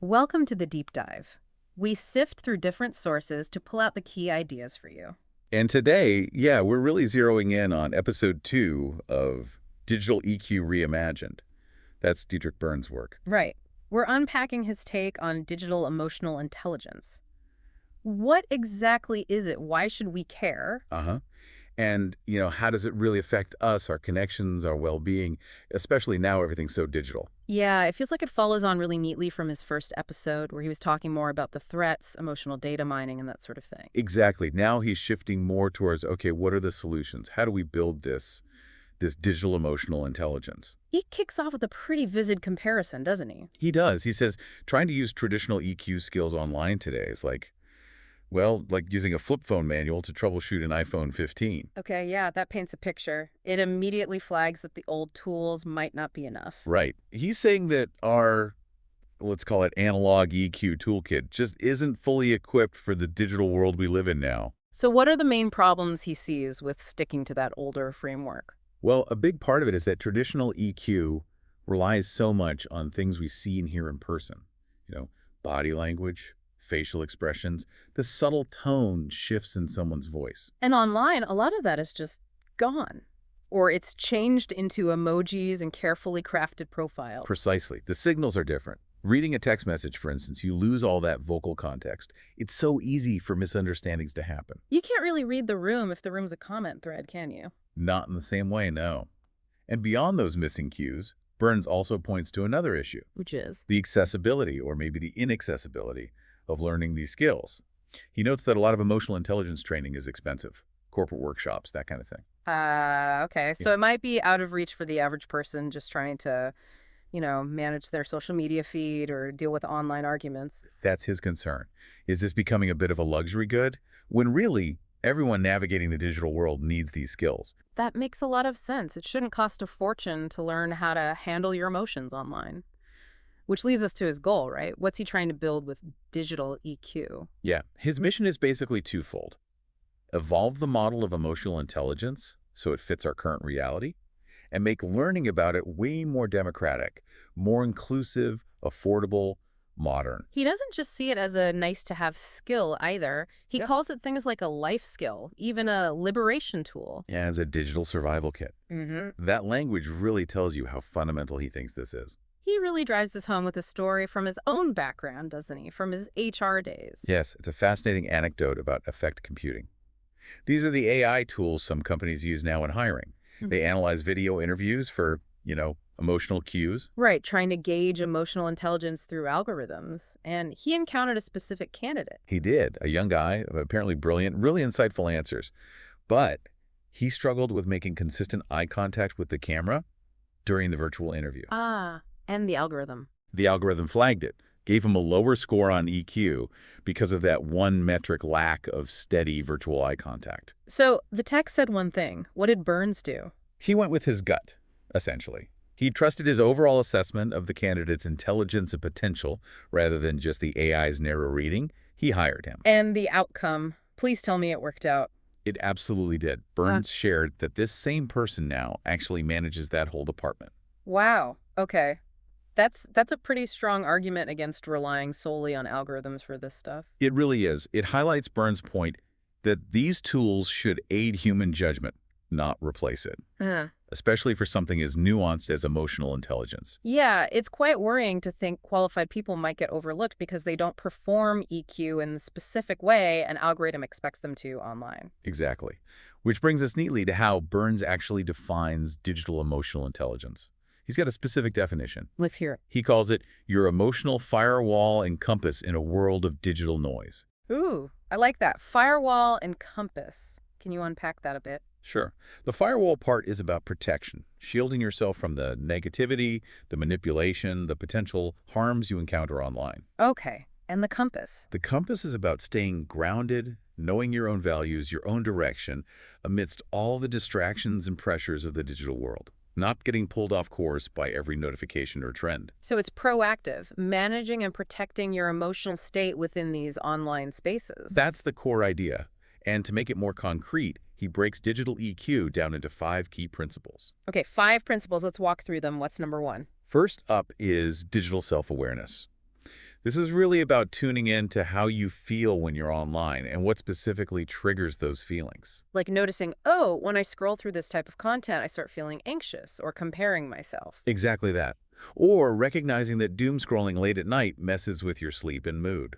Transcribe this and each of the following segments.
Welcome to the deep dive. We sift through different sources to pull out the key ideas for you. And today, yeah, we're really zeroing in on episode 2 of Digital EQ Reimagined. That's Dietrich Byrne's work. Right. We're unpacking his take on digital emotional intelligence. What exactly is it? Why should we care? Uh-huh. And how does it really affect us, our connections, our well-being, especially now everything's so digital? Yeah, it feels like it follows on really neatly from his first episode, where he was talking more about the threats, emotional data mining, and that sort of thing. Exactly. Now he's shifting more towards, okay, what are the solutions? How do we build this digital emotional intelligence? He kicks off with a pretty vivid comparison, doesn't he? He does. He says trying to use traditional EQ skills online today is like using a flip phone manual to troubleshoot an iPhone 15. Okay, yeah, that paints a picture. It immediately flags that the old tools might not be enough. Right. He's saying that our, let's call it analog EQ toolkit, just isn't fully equipped for the digital world we live in now. So what are the main problems he sees with sticking to that older framework? Well, a big part of it is that traditional EQ relies so much on things we see and hear in person. Body language, facial expressions, the subtle tone shifts in someone's voice. And online, a lot of that is just gone. Or it's changed into emojis and carefully crafted profiles. Precisely. The signals are different. Reading a text message, for instance, you lose all that vocal context. It's so easy for misunderstandings to happen. You can't really read the room if the room's a comment thread, can you? Not in the same way, no. And beyond those missing cues, Burns also points to another issue, Which is? the accessibility or maybe the inaccessibility of learning these skills. He notes that a lot of emotional intelligence training is expensive, corporate workshops, that kind of thing. Okay. Yeah, So it might be out of reach for the average person just trying to, manage their social media feed or deal with online arguments. that's his concern. Is this becoming a bit of a luxury good? When really, everyone navigating the digital world needs these skills. That makes a lot of sense. It shouldn't cost a fortune to learn how to handle your emotions online. Which leads us to his goal, right? What's he trying to build with digital EQ? Yeah, his mission is basically twofold. Evolve the model of emotional intelligence so it fits our current reality, and make learning about it way more democratic, more inclusive, affordable, modern. He doesn't just see it as a nice to have skill either. He Yeah. calls it things like a life skill, even a liberation tool. As a digital survival kit. That language really tells you how fundamental he thinks this is. He really drives this home with a story from his own background, doesn't he? From his HR days. Yes, it's a fascinating anecdote about affect computing. These are the AI tools some companies use now in hiring. They analyze video interviews for, emotional cues. Right, trying to gauge emotional intelligence through algorithms. And he encountered a specific candidate. He did, a young guy, apparently brilliant, really insightful answers. But he struggled with making consistent eye contact with the camera during the virtual interview. Ah, and the algorithm. The algorithm flagged it, gave him a lower score on EQ because of that one metric lack of steady virtual eye contact. So the text said one thing. What did Burns do? He went with his gut, essentially. He trusted his overall assessment of the candidate's intelligence and potential rather than just the AI's narrow reading. He hired him. And the outcome. Please tell me it worked out. It absolutely did. Burns shared that this same person now actually manages that whole department. Wow. Okay. That's a pretty strong argument against relying solely on algorithms for this stuff. It really is. It highlights Burns' point that these tools should aid human judgment, not replace it, Uh, especially for something as nuanced as emotional intelligence. yeah, it's quite worrying to think qualified people might get overlooked because they don't perform EQ in the specific way an algorithm expects them to online. Exactly. Which brings us neatly to how Burns actually defines digital emotional intelligence. He's got a specific definition. Let's hear it. He calls it your emotional firewall and compass in a world of digital noise. Ooh, I like that. Firewall and compass. Can you unpack that a bit? Sure. The firewall part is about protection, shielding yourself from the negativity, the manipulation, the potential harms you encounter online. Okay. And the compass. The compass is about staying grounded, knowing your own values, your own direction, amidst all the distractions and pressures of the digital world, not getting pulled off course by every notification or trend. So it's proactive, managing and protecting your emotional state within these online spaces. That's the core idea. And to make it more concrete, he breaks digital EQ down into 5 key principles. Okay, 5 principles. Let's walk through them. What's number 1? First up is digital self-awareness. This is really about tuning in to how you feel when you're online and what specifically triggers those feelings. Like noticing, oh, when I scroll through this type of content, I start feeling anxious or comparing myself. Exactly that. Or recognizing that doom scrolling late at night messes with your sleep and mood.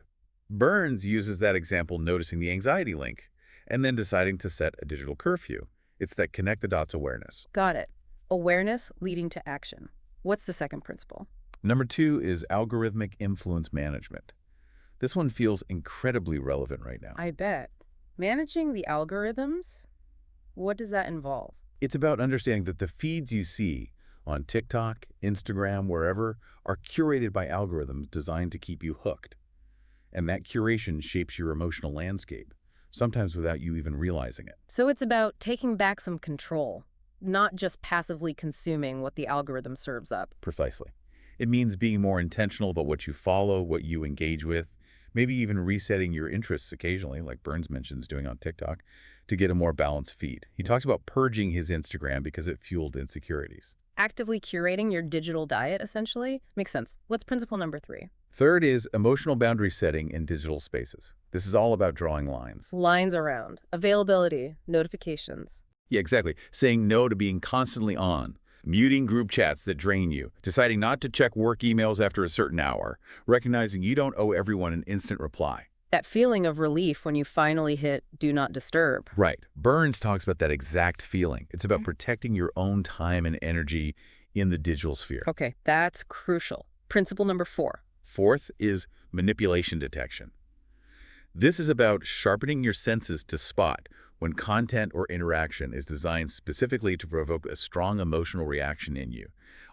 Burns uses that example noticing the anxiety link and then deciding to set a digital curfew. It's that connect the dots awareness. Got it. Awareness leading to action. What's the second principle? Number 2 is algorithmic influence management. This one feels incredibly relevant right now. I bet. Managing the algorithms? What does that involve? It's about understanding that the feeds you see on TikTok, Instagram, wherever, are curated by algorithms designed to keep you hooked. And that curation shapes your emotional landscape, sometimes without you even realizing it. So it's about taking back some control, not just passively consuming what the algorithm serves up. Precisely. It means being more intentional about what you follow, what you engage with, maybe even resetting your interests occasionally, like Burns mentions doing on TikTok, to get a more balanced feed. He talks about purging his Instagram because it fueled insecurities. Actively curating your digital diet, essentially? Makes sense. What's principle number 3? Third is emotional boundary setting in digital spaces. This is all about drawing lines. Lines around. Availability. Notifications. Yeah, exactly. Saying no to being constantly on, muting group chats that drain you, deciding not to check work emails after a certain hour, recognizing you don't owe everyone an instant reply. That feeling of relief when you finally hit do not disturb. Right. Burns talks about that exact feeling. It's about protecting your own time and energy in the digital sphere. Okay, that's crucial. Principle number 4. Fourth is manipulation detection. This is about sharpening your senses to spot when content or interaction is designed specifically to provoke a strong emotional reaction in you,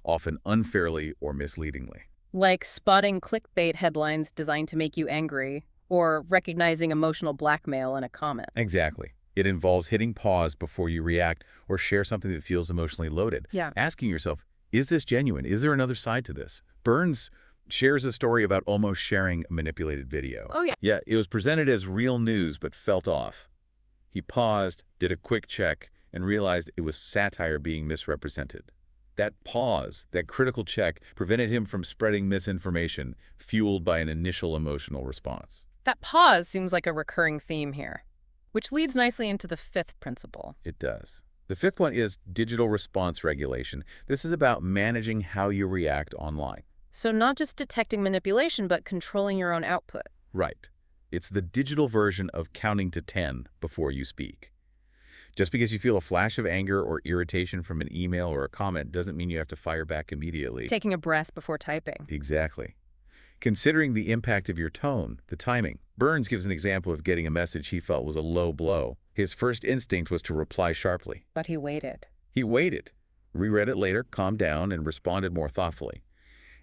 often unfairly or misleadingly. Like spotting clickbait headlines designed to make you angry, or recognizing emotional blackmail in a comment. Exactly. It involves hitting pause before you react or share something that feels emotionally loaded. Yeah. Asking yourself, is this genuine? Is there another side to this? Burns shares a story about almost sharing a manipulated video. Oh, yeah. Yeah, it was presented as real news but felt off. He paused, did a quick check, and realized it was satire being misrepresented. That pause, that critical check, prevented him from spreading misinformation fueled by an initial emotional response. That pause seems like a recurring theme here, which leads nicely into the 5th principle. It does. The 5th one is digital response regulation. This is about managing how you react online. So not just detecting manipulation, but controlling your own output. Right. It's the digital version of counting to 10 before you speak. Just because you feel a flash of anger or irritation from an email or a comment doesn't mean you have to fire back immediately. Taking a breath before typing. Exactly. Considering the impact of your tone, the timing. Burns gives an example of getting a message he felt was a low blow. His first instinct was to reply sharply. But he waited. He waited, reread it later, calmed down, and responded more thoughtfully.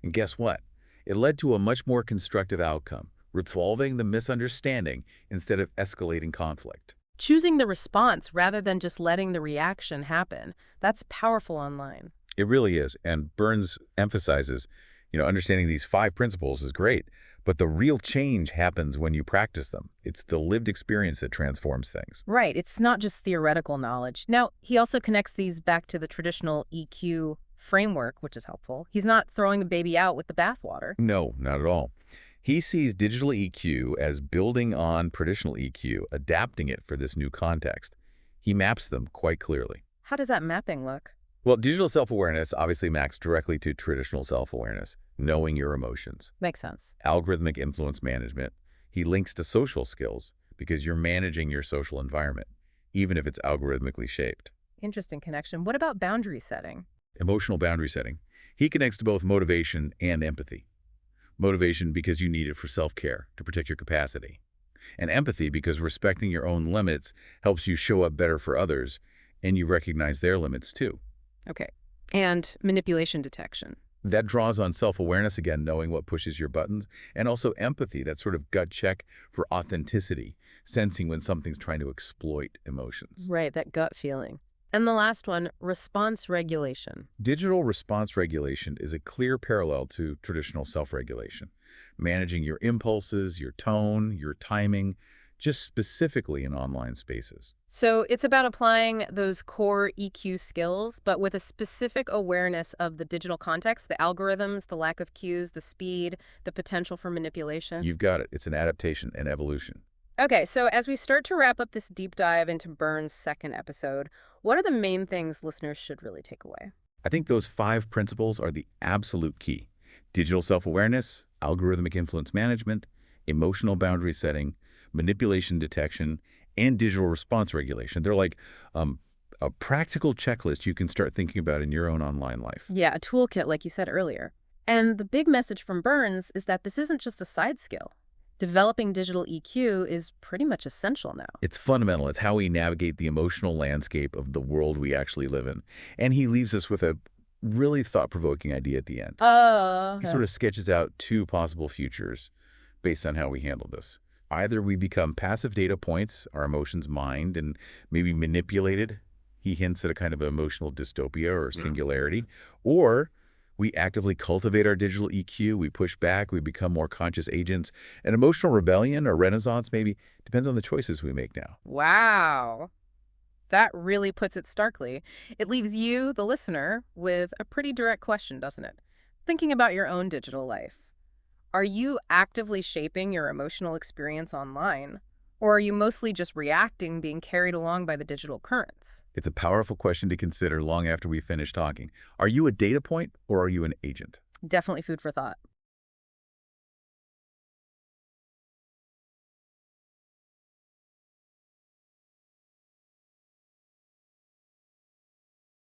And guess what? It led to a much more constructive outcome, resolving the misunderstanding instead of escalating conflict. Choosing the response rather than just letting the reaction happen. That's powerful online. It really is. And Burns emphasizes, understanding these 5 principles is great, but the real change happens when you practice them. It's the lived experience that transforms things. Right. It's not just theoretical knowledge. Now, he also connects these back to the traditional EQ framework, which is helpful. He's not throwing the baby out with the bathwater. No, not at all. He sees digital EQ as building on traditional EQ, adapting it for this new context. He maps them quite clearly. How does that mapping look? Well, digital self-awareness obviously maps directly to traditional self-awareness, knowing your emotions. Makes sense. Algorithmic influence management. He links to social skills because you're managing your social environment, even if it's algorithmically shaped. Interesting connection. What about boundary setting? Emotional boundary setting. He connects to both motivation and empathy. Motivation because you need it for self-care, to protect your capacity. And empathy because respecting your own limits helps you show up better for others, and you recognize their limits too. Okay. And manipulation detection. That draws on self-awareness again, knowing what pushes your buttons, and also empathy, that sort of gut check for authenticity, sensing when something's trying to exploit emotions. Right, that gut feeling. And the last one, response regulation. Digital response regulation is a clear parallel to traditional self-regulation, managing your impulses, your tone, your timing, just specifically in online spaces. So it's about applying those core EQ skills, but with a specific awareness of the digital context, the algorithms, the lack of cues, the speed, the potential for manipulation. You've got it. It's an adaptation and evolution. Okay, so as we start to wrap up this deep dive into Burns' second episode, what are the main things listeners should really take away? I think those 5 principles are the absolute key. Digital self-awareness, algorithmic influence management, emotional boundary setting, manipulation detection, and digital response regulation. They're like a practical checklist you can start thinking about in your own online life. Yeah, a toolkit, like you said earlier. And the big message from Burns is that this isn't just a side skill. Developing digital EQ is pretty much essential now. It's fundamental. It's how we navigate the emotional landscape of the world we actually live in. And he leaves us with a really thought-provoking idea at the end. He Okay. sort of sketches out 2 possible futures based on how we handle this. Either we become passive data points, our emotions mined and maybe manipulated. He hints at a kind of emotional dystopia or singularity. Or we actively cultivate our digital EQ, we push back, we become more conscious agents. An emotional rebellion or renaissance maybe depends on the choices we make now. Wow. That really puts it starkly. It leaves you, the listener, with a pretty direct question, doesn't it? Thinking about your own digital life. Are you actively shaping your emotional experience online? Or are you mostly just reacting, being carried along by the digital currents? It's a powerful question to consider long after we finish talking. Are you a data point or are you an agent? Definitely food for thought.